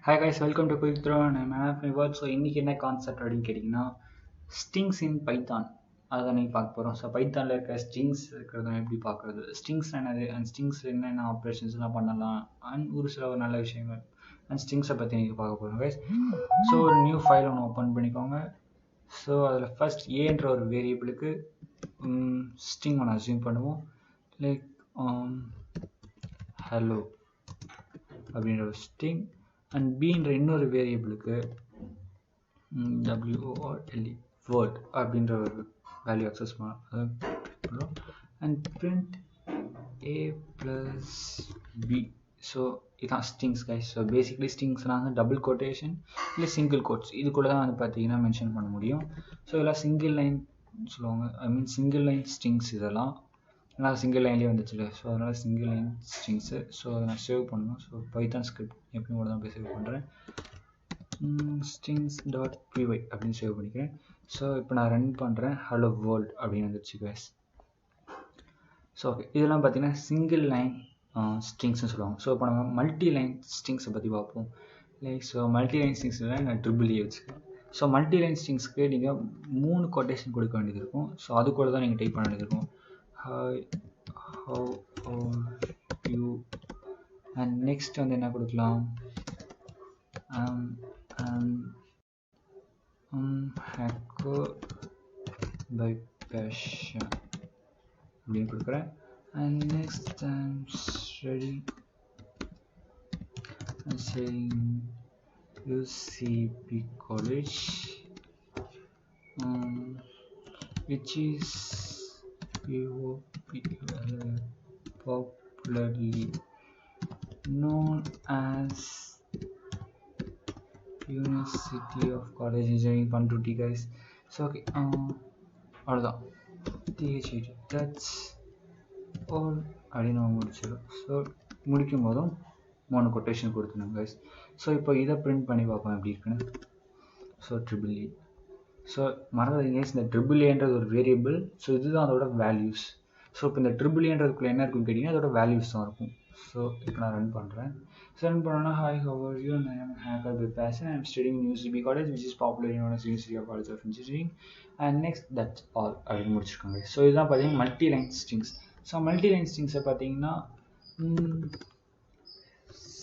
Hi guys, welcome to Quick Throw and I'm Anna my word. So இன்றைக்கி என்ன concept அப்படின்னு கேட்டிங்கன்னா strings இன் Python அதை நீங்கள் பார்க்க போகிறோம். ஸோ பைத்தானில் இருக்க ஸ்ட்ரிங்ஸ் இருக்கிறத எப்படி பார்க்குறது, ஸ்ட்ரிங்ஸ் என்னது அண்ட் ஸ்ட்ரிங்ஸ் என்னென்ன ஆப்ரேஷன்ஸ்லாம் பண்ணலாம் அண்ட் ஒரு சில நல்ல விஷயங்கள் அண்ட் ஸ்ட்ரிங்ஸை பற்றி நீங்கள் பார்க்க போகிறோம் கைஸ். ஸோ ஒரு நியூ ஃபைல் ஒன்று ஓப்பன் பண்ணிக்கோங்க. ஸோ அதில் ஃபர்ஸ்ட் ஏன்ற ஒரு வேரியபிளுக்கு ஸ்ட்ரிங் ஒன்று அசியூம் பண்ணுவோம். லைக் ஹலோ அப்படின்ற ஒரு ஸ்ட்ரிங் அண்ட் பீன்ற இன்னொரு வேரியபிளுக்கு WORLD வேர்ட் அப்படின்ற ஒரு வேல்யூ அக்சஸ் பண்ணுறோம் and print A + B. So இதுதான் ஸ்ட்ரிங்ஸ் கைஸ். ஸோ பேசிக்லி ஸ்ட்ரிங்ஸ்னால் வந்து டபுள் கோட்டேஷன் இல்லை சிங்கிள் கோட்ஸ் இதுக்குள்ளே தான் வந்து பார்த்தீங்கன்னா மென்ஷன் பண்ண முடியும். ஸோ இதெல்லாம் சிங்கிள் லைன் சொல்லுவாங்க, சிங்கிள் லைன் ஸ்ட்ரிங்ஸ் இதெல்லாம் ஏன்னா சிங்கிள் லைன்லேயே வந்துச்சுல. ஸோ அதனால் சிங்கிள் லைன் ஸ்ட்ரிங்ஸு. ஸோ அதை நான் சேவ் பண்ணணும். ஸோ பைத்தான் ஸ்கிரிப்ட் எப்பயும் கூட தான் போய் சேவ் பண்ணுறேன். strings.py அப்படின்னு சேவ் பண்ணிக்கிறேன். ஸோ இப்போ நான் ரன் பண்ணுறேன். ஹலோ வேர்ல்ட் அப்படின்னு வந்துச்சு கைஸ். ஸோ ஓகே, இதெல்லாம் பார்த்தீங்கன்னா சிங்கிள் லைன் ஸ்ட்ரிங்ஸ்னு சொல்லுவாங்க. ஸோ இப்போ நம்ம மல்டி லைன் ஸ்ட்ரிங்ஸை பற்றி பார்ப்போம். லைக் ஸோ மல்டி லைன் ஸ்ட்ரிங்ஸில் நான் ட்ரிபிள் வச்சுக்கேன். ஸோ மல்டி லைன் ஸ்ட்ரிங்ஸ்க்கு நீங்கள் 3 கொட்டேஷன் கொடுக்க வேண்டியது இருக்கும். ஸோ அது கூட தான் நீங்கள் டைப் பண்ண வேண்டியது இருக்கும். Hi, how are you? And next வந்து என்ன கொடுக்கலாம், hacker by passion அப்படின்னு கொடுக்குறேன். and next I'm ready and saying UCP college which is popularly known as University of College Engineering Panduti guys. So okay, அவ்வளோதான் THET that's all அப்படின்னு முடிச்சிடும். So முடிக்கும் போதும் 3 கொட்டேஷன் கொடுத்துருங்க கைஸ். ஸோ இப்போ இதை பிரிண்ட் பண்ணி பார்ப்போம் எப்படி இருக்குன்னு. So triple A. ஸோ மறந்துடுங்க இந்த ட்ரிபிள் ஏன்றது ஒரு வேரியபிள். ஸோ இதுதான் அதோட வேல்யூஸ். ஸோ இப்போ இந்த ட்ரிபிள் ஏன்றதுக்குள்ள என்ன இருக்குன்னு கேட்டிங்கன்னா அதோட வேல்யூஸ் தான் இருக்கும். ஸோ இப்போ நான் ரன் பண்ணுறேன். ஸோ ரன் பண்ணோன்னா hi how are you, I am hacker by passion, I am studying UCB college which is popular in University of College of Engineering and next that's all அப்படின்னு முடிச்சிருக்காங்க. So இதுதான் பார்த்தீங்கன்னா multi line strings. So multi line ஸ்ட்ரிங்ஸை பார்த்தீங்கன்னா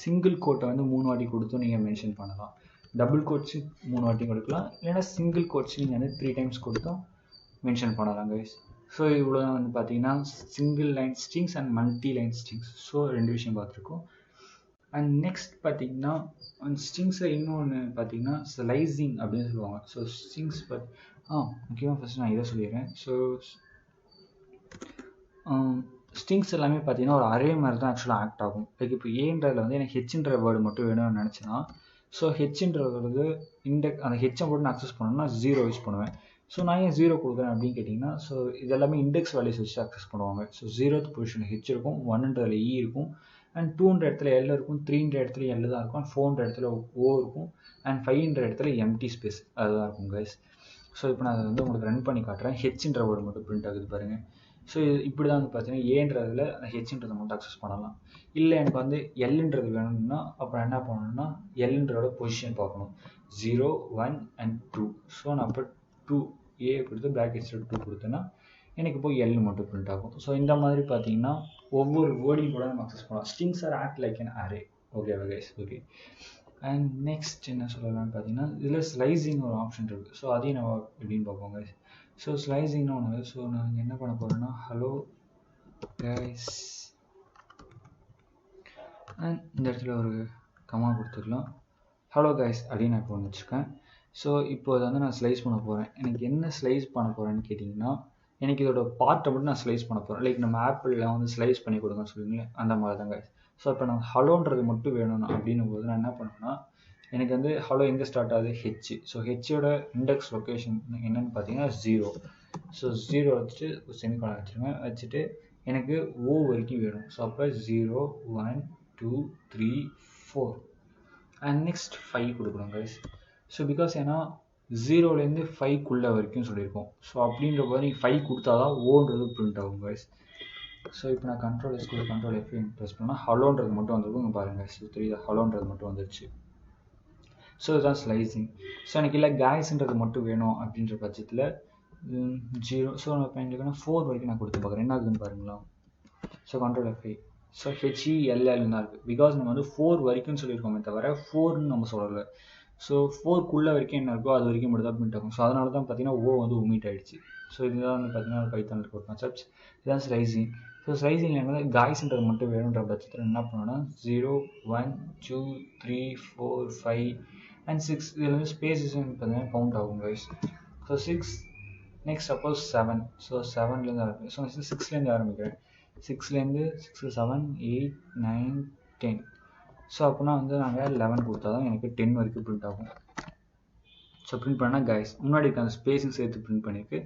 single கோட்டை வந்து 3 வாட்டி கொடுத்தும் நீங்கள் மென்ஷன் பண்ணலாம். டபுள் கோட்ஸு 3 வாட்டி கொடுக்கலாம், இல்லைன்னா சிங்கிள் கோட்ஸ் நீங்கள் வந்து 3 டைம்ஸ் கொடுத்தும் மென்ஷன் பண்ணலாம் கைஸ். ஸோ இவ்வளோ தான் வந்து பார்த்தீங்கன்னா single line strings and multi line strings. So 2 விஷயம் பார்த்துருக்கோம். அண்ட் நெக்ஸ்ட் பார்த்தீங்கன்னா ஸ்ட்ரிங்ஸில் இன்னொன்று பார்த்தீங்கன்னா ஸ்லைசிங் அப்படின்னு சொல்லுவாங்க. ஸோ ஸ்ட்ரிங்ஸ் முக்கியமாக ஃபஸ்ட் நான் இதை சொல்லிடுறேன். ஸோ ஸ்ட்ரிங்ஸ் எல்லாமே பார்த்தீங்கன்னா ஒரு அரே மாதிரி தான் ஆக்சுவலாக ஆக்ட் ஆகும். லைக் இப்போ ஏன்றதில் வந்து எனக்கு ஹெச்ன்ற வேர்டு மட்டும் வேணும்னு நினச்சேன்னா, ஸோ ஹெச்ன்றது அந்த ஹெச்சை மட்டும் நான் அக்சஸ் பண்ணணும்னா 0 யூஸ் பண்ணுவேன். ஸோ நான் ஏன் 0 கொடுக்குறேன் அப்படின்னு கேட்டிங்கன்னா, ஸோ இது எல்லாமே இண்டெக்ஸ் வேல்யூஸ் வச்சு அக்சஸ் பண்ணுவாங்க. ஸோ 0th பொசிஷனில் ஹெச் இருக்கும், 1ன்றதுல இ இருக்கும், அண்ட் 2ன்ற இடத்துல எல் இருக்கும், 3ன்ற இடத்துல எல் தான் இருக்கும், அண்ட் 4ன்ற இடத்துல ஓ இருக்கும், அண்ட் 5ன்ற இடத்துல எம்டி ஸ்பேஸ் அதுதான் இருக்கும் கைஸ். ஸோ இப்போ நான் அதை வந்து உங்களுக்கு ரன் பண்ணி காட்டுறேன். ஹெச்ன்ற வேர்டு மட்டும் பிரிண்ட் ஆகுது பாருங்கள். ஸோ இப்படி தான் வந்து பார்த்தீங்கன்னா ஏன்றதில் அந்த ஹெச்ன்றதை மட்டும் அக்சஸ் பண்ணலாம். இல்லை எனக்கு வந்து எல்ன்றது வேணும்னா அப்புறம் என்ன பண்ணணும்னா எல்ன்றதோட பொசிஷன் பார்க்கணும். 0, 1 அண்ட் 2. ஸோ நான் அப்போ 2 ஏ கொடுத்து ப்ராக்கெட்ஸில் 2 கொடுத்தேன்னா எனக்கு போய் எல் மட்டும் பிரிண்ட் ஆகும். ஸோ இந்த மாதிரி பார்த்தீங்கன்னா ஒவ்வொரு வேர்டையும் கூட நம்ம அக்சஸ் பண்ணலாம். Strings R act like an array. ஓகேவா கைஸ்? ஓகே. அண்ட் நெக்ஸ்ட் என்ன சொல்லலாம்னு பார்த்தீங்கன்னா இதில் ஸ்லைசிங் ஒரு ஆப்ஷன் இருக்குது. ஸோ அதையும் நம்ம எப்படின்னு பார்ப்போம் கைஸ். ஸோ ஸ்லைசிங்னு ஒன்று. ஸோ நான் என்ன பண்ண போகிறேன்னா ஹலோ கைஸ் அண்ட் இந்த இடத்துல ஒரு கமா கொடுத்துக்கலாம். ஹலோ கைஸ் அப்படின்னு நான் இப்போ ஒன்று வச்சுருக்கேன். ஸோ இப்போ அதை வந்து நான் ஸ்லைஸ் பண்ண போகிறேன். எனக்கு என்ன ஸ்லைஸ் பண்ண போகிறேன்னு கேட்டிங்கன்னா எனக்கு இதோட பார்ட்டை மட்டும் நான் ஸ்லைஸ் பண்ண போகிறேன். லைக் நம்ம ஆப்பிளில் வந்து ஸ்லைஸ் பண்ணி கொடுங்கன்னு சொல்லுவீங்களே அந்த மாதிரி தான் கைஸ். ஸோ இப்போ நான் ஹலோன்றது மட்டும் வேணும் அப்படின்னும் போது நான் என்ன பண்ணுவேன்னா எனக்கு வந்து ஹலோ எங்கே ஸ்டார்ட் ஆகுது ஹெச். ஸோ ஹெச்சோட இண்டெக்ஸ் லொக்கேஷன் என்னென்னு பார்த்தீங்கன்னா 0. ஸோ 0 வச்சுட்டு செமிகாலன் வச்சுருங்க. வச்சுட்டு எனக்கு ஓ வரைக்கும் வேணும். ஸோ அப்போ 0, 1, 2, 3, 4 அண்ட் நெக்ஸ்ட் 5 கொடுக்கணும் கைஸ். ஸோ பிகாஸ் ஏன்னா 0லேருந்து 5க்குள்ளே வரைக்கும் சொல்லியிருக்கோம். ஸோ அப்படின்ற போது நீங்கள் 5 கொடுத்தா தான் ஓன்றது பிரிண்ட் ஆகும் கைஸ். ஸோ இப்போ நான் கண்ட்ரோல் எஸ் கூட கண்ட்ரோல் எஃப் ப்ரெஸ் பண்ணால் ஹலோன்றது மட்டும் வந்துருக்கும். இங்கே பாருங்கள் ஸோ தெரியுதா ஹலோன்றது மட்டும் வந்துருச்சு. ஸோ இதுதான் ஸ்லைசிங். ஸோ எனக்கு இல்லை காய்ஸ்ன்றது மட்டும் வேணும் அப்படின்ற பட்சத்தில் 0. ஸோ நான் இப்போ எங்களுக்கு 4 வரைக்கும் நான் கொடுத்து பார்க்குறேன், என்ன ஆகுதுன்னு பாருங்களா. So control F5. So HELL தான் இருக்குது, பிகாஸ் நம்ம வந்து 4 வரைக்கும் சொல்லியிருக்கோமே தவிர 4ன்னு நம்ம சொல்லலை. ஸோ 4க்குள்ளே வரைக்கும் என்ன இருக்கோ அது வரைக்கும் மட்டும் தான் பிரிண்ட் ஆகும். ஸோ அதனால தான் பார்த்தீங்கன்னா O வந்து ஒமிட் ஆகிடுச்சு. ஸோ இதுதான் வந்து பார்த்தீங்கன்னா பைத்தானில் இருக்க ஒரு கான்செப்ட்ஸ். இதுதான் ஸ்லைசிங். ஸோ ஸ்லைசிங்கில் என்ன காய்ஸ்ன்றது மட்டும் வேணுன்ற பட்சத்தில் என்ன பண்ணணும்னா 0 1 2 3 4 5 and 6 இதில் வந்து ஸ்பேசஸ் பார்த்தீங்கன்னா கவுண்ட் ஆகும் guys. So 6 next suppose 7. So 7லேருந்து ஆரம்பிக்கும். ஸோ 6லேருந்து ஆரம்பிக்கிறேன். 6லேருந்து 6 7 8 9 10. ஸோ அப்படின்னா வந்து நாங்கள் 11 கொடுத்தா தான் எனக்கு 10 வரைக்கும் பிரிண்ட் ஆகும். ஸோ பிரிண்ட் பண்ணால் கைஸ் முன்னாடி இருக்க அந்த ஸ்பேஸும் சேர்த்து பிரிண்ட் பண்ணியிருக்கு.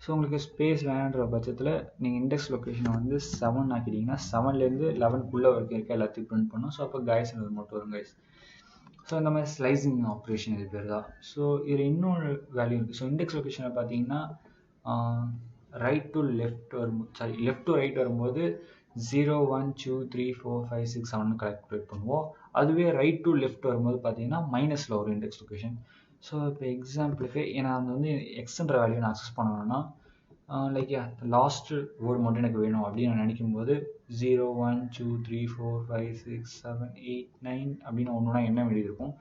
ஸோ உங்களுக்கு ஸ்பேஸ் வேணுன்ற பட்சத்தில் நீங்கள் இண்டெக்ஸ் லொக்கேஷனை வந்து 7 ஆக்கிட்டீங்கன்னா 7லேருந்து 11க்குள்ளே வரைக்கும் இருக்க எல்லாத்தையும் பிரிண்ட் பண்ணும். ஸோ அப்போ கைஸ்ன்றது மட்டும் வரும் கைஸ். ஸோ இந்த மாதிரி ஸ்லைசிங் ஆப்ரேஷன் இது பேர் தான். ஸோ இதில் இன்னொரு வேல்யூ இருக்குது. ஸோ இண்டெக்ஸ் லொக்கேஷனை பார்த்தீங்கன்னா ரைட் டு லெஃப்ட் வரும்போது, சாரி லெஃப்ட் டு ரைட் வரும்போது 0 1 2 3 4 5 6 7 கால்குலேட் பண்ணுவோம். அதுவே ரைட் டு லெஃப்ட் வரும்போது பார்த்தீங்கன்னா மைனஸில் ஒரு இண்டெக்ஸ் லொக்கேஷன். ஸோ இப்போ எக்ஸாம்பிளுக்கு நான் அது வந்து எக்ஸ்ன்ற வேல்யூ நான் அக்சஸ் பண்ணணும்னா லைக் லாஸ்ட் வேர்டு மட்டும் எனக்கு வேணும் அப்படின்னு நான் நினைக்கும் போது 0 1 2 3 4 5 6 7 8 9 அப்படின்னு ஒன்றுனா என்ன வேண்டியிருக்கும்.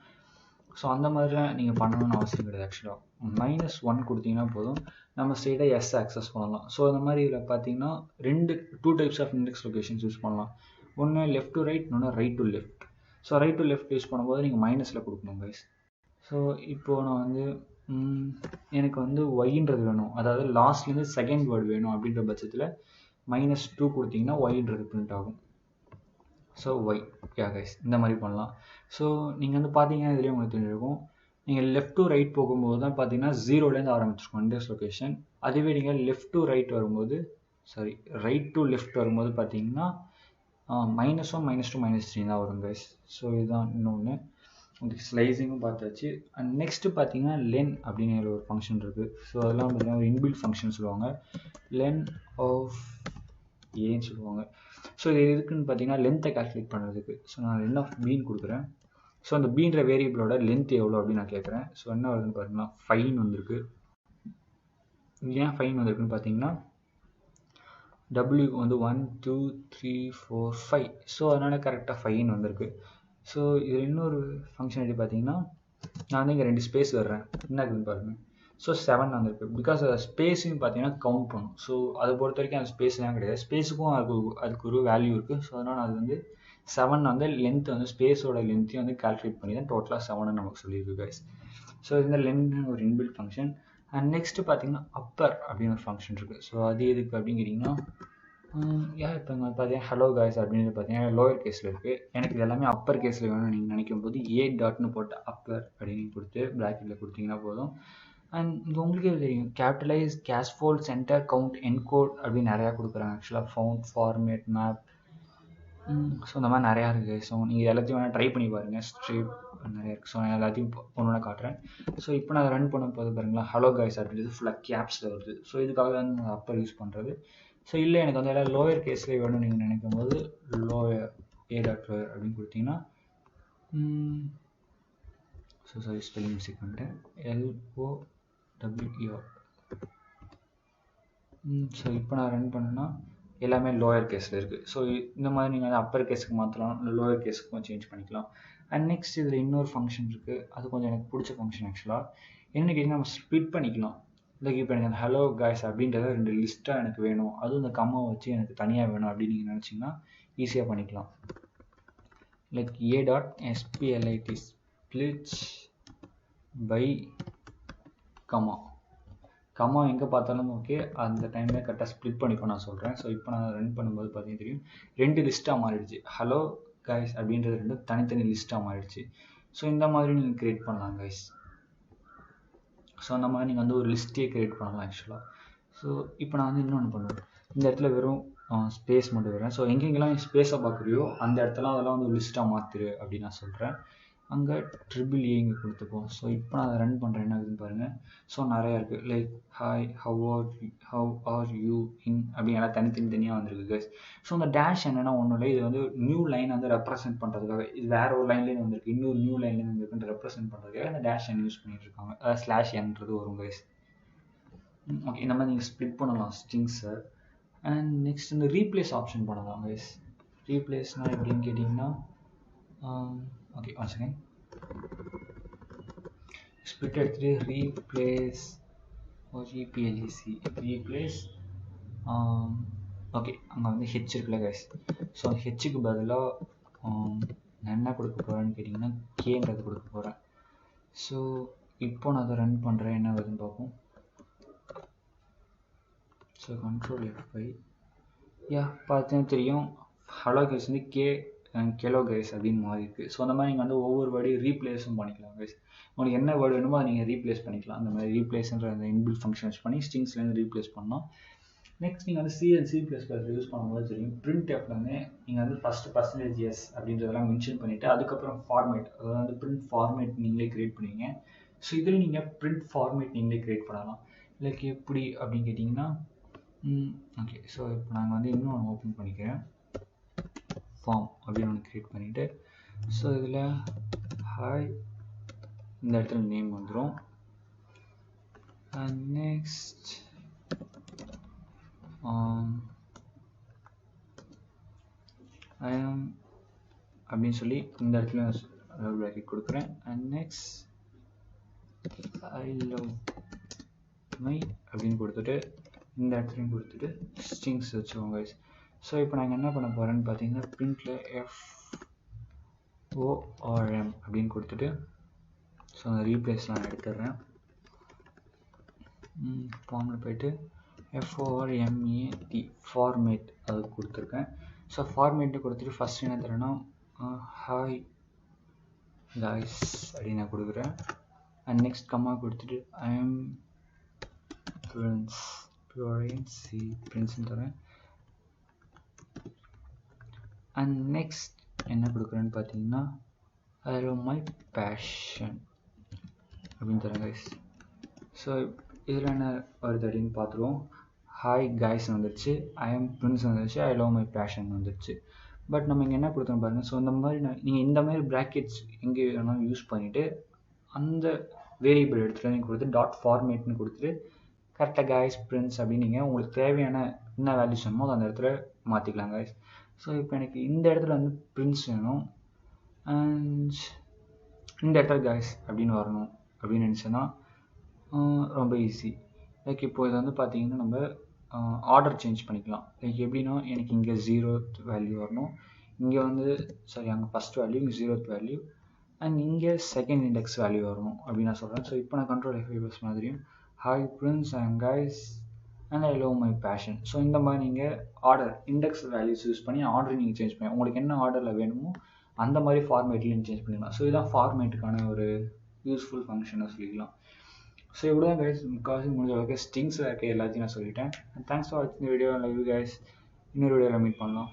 ஸோ அந்த மாதிரிலாம் நீங்கள் பண்ணணும்னு அவசியம் கிடையாது. ஆக்சுவலாக -1 கொடுத்தீங்கன்னா போதும், நம்ம ஸ்ட்ரெயிட்டாக எஸ் அக்சஸ் பண்ணலாம். ஸோ அந்த மாதிரி இதில் பார்த்தீங்கன்னா 2 types of index locations use பண்ணலாம். ஒன்று லெஃப்ட் டு ரைட், இன்னொன்று right to left. So right to left use பண்ணும்போது நீங்கள் மைனஸில் கொடுக்கணும் கைஸ். ஸோ இப்போது நான் வந்து எனக்கு வந்து ஒய்ன்றது வேணும், அதாவது லாஸ்ட்லேருந்து செகண்ட் வேர்டு வேணும் அப்படின்ற பட்சத்தில் -2 கொடுத்தீங்கன்னா ஒய்ன்றது பிரிண்ட் ஆகும். ஸோ ஒய் கைஸ் இந்த மாதிரி பண்ணலாம். ஸோ நீங்கள் வந்து பார்த்தீங்கன்னா இதுலேயே உங்களுக்கு தெரிஞ்சிருக்கும், நீங்கள் லெஃப்ட் டு ரைட் போகும்போது தான் பார்த்தீங்கன்னா 0லேருந்து ஆரம்பிச்சிருக்கோம் இண்டெக்ஸ் லொக்கேஷன். அதுவே நீங்கள் லெஃப்ட் டு ரைட் வரும்போது, சாரி ரைட் டு லெஃப்ட் வரும்போது பார்த்தீங்கன்னா -1 -2 -3 தான் வரும் கைஸ். ஸோ இதுதான் இன்னொன்று. உங்களுக்கு ஸ்லைசிங்கும் பார்த்தாச்சு. அண்ட் நெக்ஸ்ட்டு பார்த்தீங்கன்னா லென் அப்படின்னு ஒரு ஃபங்க்ஷன் இருக்குது. ஸோ அதெல்லாம் பார்த்தீங்கன்னா ஒரு இன்பில்ட் ஃபங்க்ஷன் சொல்லுவாங்க, லென் ஆஃப் ஏன்னு சொல்லுவாங்க. ஸோ இது எதுக்குன்னு பார்த்தீங்கன்னா லென்த்தை கால்குலேட் பண்ணுறதுக்கு. ஸோ நான் லென் ஆஃப் பீன்னு கொடுக்குறேன். ஸோ அந்த பீன்ற வேரியபிளோட லென்த் எவ்வளோ அப்படின்னு நான் கேட்குறேன். ஸோ என்ன வருதுன்னு பார்த்தீங்கன்னா 5 வந்திருக்கு. ஏன் 5 வந்திருக்குன்னு பார்த்தீங்கன்னா W வந்து 1 2 3 4 5. ஸோ அதனால் கரெக்டாக 5 வந்திருக்கு. ஸோ இதில் இன்னொரு ஃபங்க்ஷனாலிட்டி பார்த்தீங்கன்னா நான் வந்து இங்கே 2 ஸ்பேஸ் வர்றேன், என்ன இருக்குதுன்னு பாருங்கள். ஸோ 7 வந்திருக்கு, பிகாஸ் ஸ்பேஸையும் பார்த்தீங்கன்னா கவுண்ட் பண்ணும். ஸோ அதை பொறுத்த வரைக்கும் அந்த ஸ்பேஸ்லாம் கிடையாது, ஸ்பேஸுக்கும் அதுக்கு ஒரு வேல்யூ இருக்குது. ஸோ அதனால் அது வந்து 7 வந்து லென்த் வந்து ஸ்பேஸோட லென்த்தையும் வந்து கால்குலேட் பண்ணி தான் டோட்டலாக 7 நமக்கு சொல்லியிருக்கு கைஸ். ஸோ இந்த லென்த் ஒரு இன்பில்ட் ஃபங்க்ஷன். அண்ட் நெக்ஸ்ட்டு பார்த்தீங்கன்னா அப்பர் அப்படின்னு ஒரு ஃபங்க்ஷன் இருக்குது. ஸோ அது எதுக்கு அப்படின்னு கேட்டிங்கன்னா இப்போ பார்த்தீங்கன்னா ஹலோ கைஸ் அப்படின்னு பார்த்தீங்கன்னா லோயர் கேஸில் இருக்குது. எனக்கு இது எல்லாமே அப்பர் கேஸில் வேணும்னு நீங்கள் நினைக்கும் போது டாட்னு போட்டு அப்பர் அப்படின்னு கொடுத்து ப்ராக்கெட்டில் கொடுத்தீங்கன்னா போதும். அண்ட் இது உங்களுக்கே தெரியும், கேபிட்டலைஸ், கேஷ்ஃபோல்ட், சென்டர், கவுண்ட், என்கோட் அப்படின்னு நிறையா கொடுக்குறாங்க. ஆக்சுவலாக ஃபவுண்ட், ஃபார்மேட், மேப், ஸோ இந்த மாதிரி நிறையா இருக்குது. ஸோ நீங்கள் எல்லாத்தையும் வேணால் ட்ரை பண்ணி பாருங்கள், ஸ்ட்ரிப் நிறையா இருக்குது. ஸோ நான் எல்லாத்தையும் ஒன்று காட்டுறேன். ஸோ இப்போ நான் ரன் பண்ண போது பாருங்களா, ஹலோ கைஸ் அப்படின்றது ஃபுல்லாக கேப்ஸில் வருது. ஸோ இதுக்காக தான் நான் அப்பர் யூஸ் பண்ணுறது. ஸோ இல்லை எனக்கு வந்து எல்லாம் லோயர் கேஸ்லேயே வேணும்னு நீங்கள் நினைக்கும் போது லோயர் டாட் லோயர் அப்படின்னு கொடுத்தீங்கன்னா, ஸோ சாரி ஸ்பெல்லிங் மிஸ்டேக் பண்ணிட்டேன், LOWER. ஸோ இப்போ நான் ரன் பண்ணேன்னா எல்லாமே லோயர் கேஸில் இருக்குது. ஸோ இந்த மாதிரி நீங்கள் வந்து அப்பர் கேஸுக்கு மாற்றலாம், லோயர் கேஸுக்கும் சேஞ்ச் பண்ணிக்கலாம். அண்ட் நெக்ஸ்ட் இதில் இன்னொரு ஃபங்க்ஷன் இருக்குது, அது கொஞ்சம் எனக்கு பிடிச்ச ஃபங்க்ஷன் ஆக்சுவலாக. என்ன கேட்டிங்கன்னா நம்ம ஸ்ப்ளிட் பண்ணிக்கலாம். லைக் இப்போ எனக்கு அந்த ஹலோ கைஸ் அப்படின்றத 2 லிஸ்ட்டாக எனக்கு வேணும், அதுவும் இந்த கம்மாவை வச்சு எனக்கு தனியாக வேணும் அப்படின்னு நீங்கள் நினச்சிங்கன்னா ஈஸியாக பண்ணிக்கலாம். லைக் a.split splits by கம்மா எங்கே பார்த்தாலும் ஓகே, அந்த டைமில் கரெக்டாக ஸ்ப்ளிட் பண்ணிக்கோ நான் சொல்கிறேன். ஸோ இப்போ நான் ரன் பண்ணும்போது பார்த்தீங்கன்னா தெரியும் 2 லிஸ்ட்டாக மாறிடுச்சு. ஹலோ கைஸ் அப்படின்றது 2 தனித்தனி லிஸ்ட்டாக மாறிடுச்சு. ஸோ இந்த மாதிரி நீங்கள் க்ரியேட் பண்ணலாம் கைஸ். ஸோ அந்த மாதிரி நீங்கள் வந்து ஒரு லிஸ்ட்டே க்ரியேட் பண்ணலாம் ஆக்சுவலாக. ஸோ இப்போ நான் வந்து இன்னொன்று பண்ணுவேன், இந்த இடத்துல வெறும் ஸ்பேஸ் மட்டும் வரேன். ஸோ எங்கெங்கெல்லாம் ஸ்பேஸை பார்க்குறியோ அந்த இடத்துல அதெல்லாம் வந்து ஒரு லிஸ்ட்டாக மாற்றிரு அப்படின்னு நான் சொல்கிறேன். அங்கே ட்ரிபிள் ஏ இங்கே கொடுத்துப்போம். ஸோ இப்போ நான் அதை ரன் பண்ணுறேன், என்ன ஆகுதுன்னு பாருங்கள். ஸோ நிறையா இருக்குது, like hi how are you in அப்படி எல்லாம் தனித்தனியாக வந்திருக்கு கைஸ். ஸோ அந்த டேஷ் என்னென்னா ஒன்றும் இல்லை, இது வந்து நியூ லைன் வந்து ரெப்ரசென்ட் பண்ணுறதுக்காக, இது வேற ஒரு லைன்லேருந்து வந்திருக்கு, இன்னொரு நியூ லைன்லேருந்து வந்துருக்குன்னு ரெப்ரசென்ட் பண்ணுறதுக்காக அந்த டேஷ் என் யூஸ் பண்ணிட்டு இருக்காங்க. ஸ்லாஷ் என்றது வரும் கைஸ். ஓகே, இந்த மாதிரி நீங்கள் ஸ்ப்ளிட் பண்ணலாம் ஸ்ட்ரிங்ஸை. அண்ட் நெக்ஸ்ட் இந்த ரீப்ளேஸ் ஆப்ஷன் பண்ணலாம் கைஸ். ரீப்ளேஸ்னால் எப்படின்னு கேட்டிங்கன்னா, ஓகே ஒன் செகண்ட், ஸ்பிளிட் எடுத்துட்டு ரீப்ளேஸ் ஓஜிபிஎல்இசி ரீப்ளேஸ். ஓகே, அங்கே வந்து ஹெச் இருக்குல்ல கைஸ். ஸோ அந்த ஹெச்சுக்கு பதிலாக நான் என்ன கொடுக்க போகிறேன்னு கேட்டிங்கன்னா கேன்றது கொடுக்க போகிறேன். ஸோ இப்போ நான் அதை ரன் பண்ணுறேன், என்ன வருதுன்னு பார்ப்போம். ஸோ கண்ட்ரோல் F5, யா பார்த்தீங்கன்னா தெரியும் ஹலோ கைஸ் வந்து கெலோ கைஸ் அப்படின்னு மாறி இருக்குது. ஸோ அந்த மாதிரி நீங்கள் வந்து ஒவ்வொரு வேர்டையும் ரீப்ளேஸும் பண்ணிக்கலாம் கைஸ். உங்களுக்கு என்ன வேர்டு வேணுமோ அதை நீங்கள் ரீப்ளேஸ் பண்ணிக்கலாம். அந்த மாதிரி ரீப்ளேஸ்ன்ற அந்த இன்பில்ட் ஃபங்க்ஷன் யூஸ் பண்ணி ஸ்ட்ரிங்ஸ்லேருந்து ரீப்ளேஸ் பண்ணலாம். நெக்ஸ்ட் நீங்கள் வந்து C++ யூஸ் பண்ணும்போது தெரியும், பிரிண்ட் எஃப்லேருந்து நீங்கள் வந்து ஃபஸ்ட்டு %s அப்படின்றதெல்லாம் மென்ஷன் பண்ணிவிட்டு அதுக்கப்புறம் ஃபார்மேட், அதாவது வந்து பிரிண்ட் ஃபார்மேட் நீங்களே க்ரியேட் பண்ணுவீங்க. ஸோ இதில் நீங்கள் பிரிண்ட் ஃபார்மேட் நீங்களே க்ரியேட் பண்ணலாம். லைக் எப்படி அப்படின்னு கேட்டிங்கன்னா, ஓகே, ஸோ இப்போ நாங்கள் வந்து இன்னும் ஒன்று ஓப்பன் பண்ணிக்கிறேன், ஃபார்ம் அப்படின்னு ஒன்று க்ரியேட் பண்ணிவிட்டு, ஸோ இதில் ஹாய் இந்த இடத்துல நேம் வந்துடும். அண்ட் நெக்ஸ்ட் ஐ ஆம் அப்படின்னு சொல்லி இந்த இடத்துல லவ் ப்ராக்கெட் கொடுக்குறேன். And next I love my அப்படின்னு கொடுத்துட்டு இந்த இடத்துலையும் கொடுத்துட்டு ஸ்ட்ரிங்ஸ் வச்சுக்கோங்க கைஸ். ஸோ இப்போ நாங்கள் என்ன பண்ண போகிறேன்னு பார்த்தீங்கன்னா, பிரிண்டில் FORM அப்படின்னு கொடுத்துட்டு, ஸோ அந்த ரீப்ளேஸ்லாம் நான் எடுத்துடுறேன். ஃபார்மில் போய்ட்டு FORMAT ஃபார்மேட் அது கொடுத்துருக்கேன். ஸோ ஃபார்மேட்டு கொடுத்துட்டு ஃபஸ்ட் என்ன தரேன்னா ஹாய் காய்ஸ் அப்படின்னு நான் கொடுக்குறேன். அண்ட் நெக்ஸ்ட் கம்மா கொடுத்துட்டு ஐ எம் பிரின்ஸ்ன்னு தரேன். அண்ட் நெக்ஸ்ட் என்ன கொடுக்குறேன்னு பார்த்தீங்கன்னா ஐ லவ் மை பேஷன் அப்படின்னு தரேன் கைஸ். ஸோ இதில் என்ன வருது அப்படின்னு பார்த்துருவோம். ஹாய் காய்ஸ் வந்துடுச்சு, ஐ எம் பிரின்ஸ் வந்துடுச்சு, ஐ லவ் மை பேஷன் வந்துடுச்சு. பட் நம்ம இங்கே என்ன கொடுத்தோம் பாருங்கள். ஸோ இந்த மாதிரி நீங்கள் இந்த மாதிரி ப்ராக்கெட்ஸ் எங்கே வேணாலும் யூஸ் பண்ணிவிட்டு அந்த வேரியபிள் எடுத்துகிட்டு நீங்கள் கொடுத்து டாட் ஃபார்மேட்னு கொடுத்துட்டு கரெக்டாக காய்ஸ் பிரின்ஸ் அப்படின்னு நீங்கள் உங்களுக்கு தேவையான என்ன வேல்யூஸ் வேணுமோ அந்த இடத்துல மாற்றிக்கலாம் காய்ஸ். ஸோ இப்போ எனக்கு இந்த இடத்துல வந்து பிரின்ஸ் வேணும் அண்ட் இந்த இடத்துல காய்ஸ் அப்படின்னு வரணும் அப்படின்னு நினச்சேன்னா ரொம்ப ஈஸி. லைக் இப்போ இதை வந்து பார்த்தீங்கன்னா நம்ம ஆர்டர் சேஞ்ச் பண்ணிக்கலாம். லைக் எப்படின்னா எனக்கு இங்கே 0th வேல்யூ வரணும், இங்கே வந்து சாரி அங்கே ஃபஸ்ட் வேல்யூ, இங்கே 0th வேல்யூ அண்ட் இங்கே செகண்ட் இண்டெக்ஸ் வேல்யூ வரணும் அப்படின்னு நான் சொல்கிறேன். ஸோ இப்போ நான் கண்ட்ரோல் F5 மாதிரியும் hi Prince and guys and I love my passion. So இந்த மாதிரி நீங்கள் ஆர்டர் இண்டெக்ஸ் வேல்யூஸ் யூஸ் பண்ணி ஆர்டர் நீங்கள் சேஞ்ச் பண்ணி உங்களுக்கு என்ன ஆர்டரில் வேணுமோ அந்த மாதிரி ஃபார்மேட்லேயும் சேஞ்ச் பண்ணிக்கலாம். ஸோ இதுதான் ஃபார்மேட்டுக்கான ஒரு யூஸ்ஃபுல் ஃபங்க்ஷனாக சொல்லிக்கலாம். ஸோ இவ்வளோ தான் கைஸ், முக்கால்வாசி முடிஞ்ச அளவுக்கு ஸ்ட்ரிங்ஸில் இருக்க எல்லாத்தையும் நான் சொல்லிட்டேன். தேங்க்ஸ் ஃபார் வாட்சிங் இந்த வீடியோ. Love you guys. இன்னொரு வீடியோவில் மீட் பண்ணலாம்.